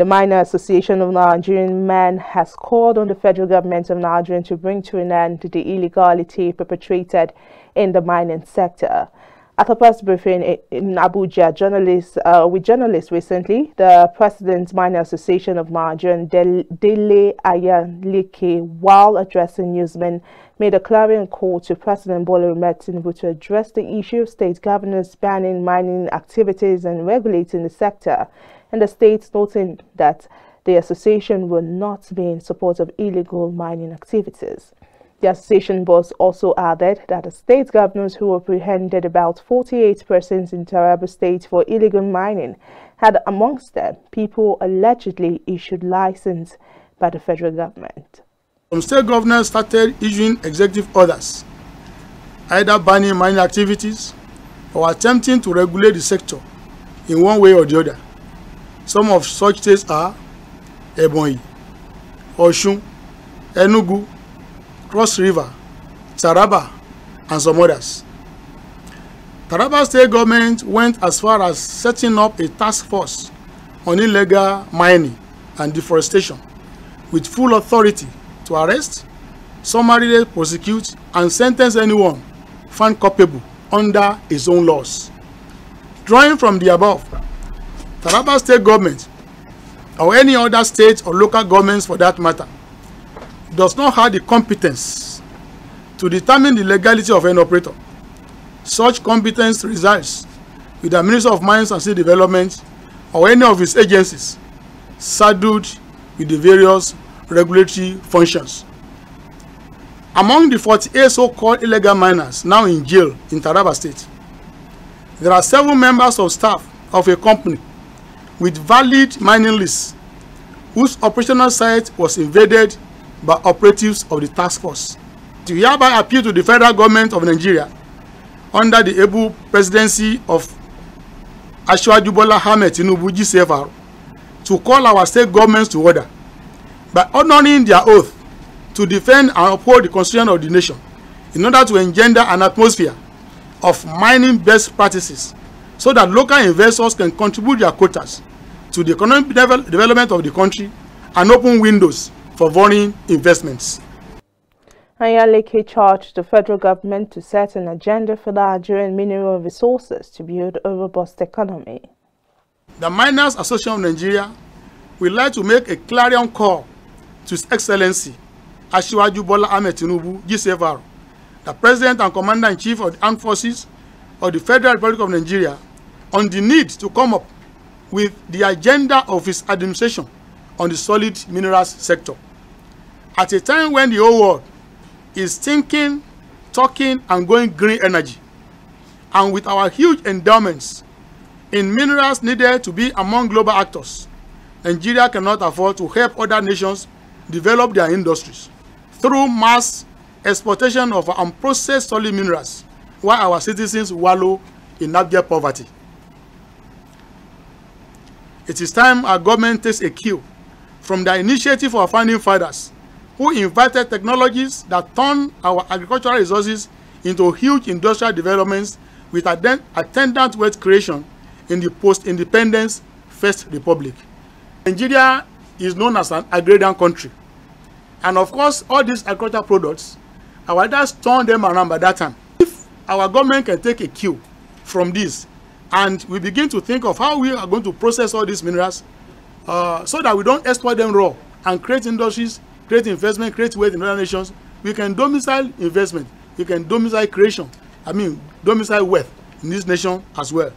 The Miners Association of Nigerian Men has called on the federal government of Nigeria to bring to an end the illegality perpetrated in the mining sector. At a press briefing in Abuja with journalists recently, the President's Miners Association of Nigeria, Dele Ayaleke, while addressing newsmen, made a clarion call to President Bola Ahmed Tinubu to address the issue of state governors banning mining activities and regulating the sector, and the state noting that the association will not be in support of illegal mining activities. The association boss also added that the state governors who apprehended about 48 persons in Taraba State for illegal mining had amongst them people allegedly issued license by the federal government. Some state governors started issuing executive orders, either banning mining activities or attempting to regulate the sector in one way or the other. Some of such states are Ebonyi, Osun, Enugu, Cross River, Taraba, and some others. Taraba state government went as far as setting up a task force on illegal mining and deforestation with full authority to arrest, summarily prosecute, and sentence anyone found culpable under its own laws. Drawing from the above, Taraba state government, or any other state or local governments for that matter, does not have the competence to determine the legality of an operator. Such competence resides with the Minister of Mines and Steel Development or any of its agencies saddled with the various regulatory functions. Among the 48 so-called illegal miners now in jail in Taraba State, there are 7 members of staff of a company with valid mining lists whose operational site was invaded by operatives of the task force. To hereby appeal to the federal government of Nigeria under the able presidency of Asiwaju Bola Ahmed Tinubu GCFR to call our state governments to order by honoring their oath to defend and uphold the constitution of the nation in order to engender an atmosphere of mining best practices so that local investors can contribute their quotas to the economic development of the country and open windows for foreign investments. Ayaleke charged the federal government to set an agenda for the Nigerian mineral resources to build a robust economy. The Miners Association of Nigeria would like to make a clarion call to His Excellency Asiwaju Bola Ahmed Tinubu GCFR, the President and Commander-in-Chief of the Armed Forces of the Federal Republic of Nigeria, on the need to come up with the agenda of his administration on the solid minerals sector. At a time when the whole world is thinking, talking, and going green energy, and with our huge endowments in minerals needed to be among global actors, Nigeria cannot afford to help other nations develop their industries through mass exportation of unprocessed solid minerals, while our citizens wallow in abject poverty. It is time our government takes a cue from the initiative of our founding fathers, who invited technologies that turn our agricultural resources into huge industrial developments with attendant wealth creation in the post-independence First Republic. Nigeria is known as an agrarian country. And of course, all these agricultural products, our leaders turned them around by that time. If our government can take a cue from this, and we begin to think of how we are going to process all these minerals so that we don't export them raw and create industries, create investment, create wealth in other nations, we can domicile investment, we can domicile creation, domicile wealth in this nation as well.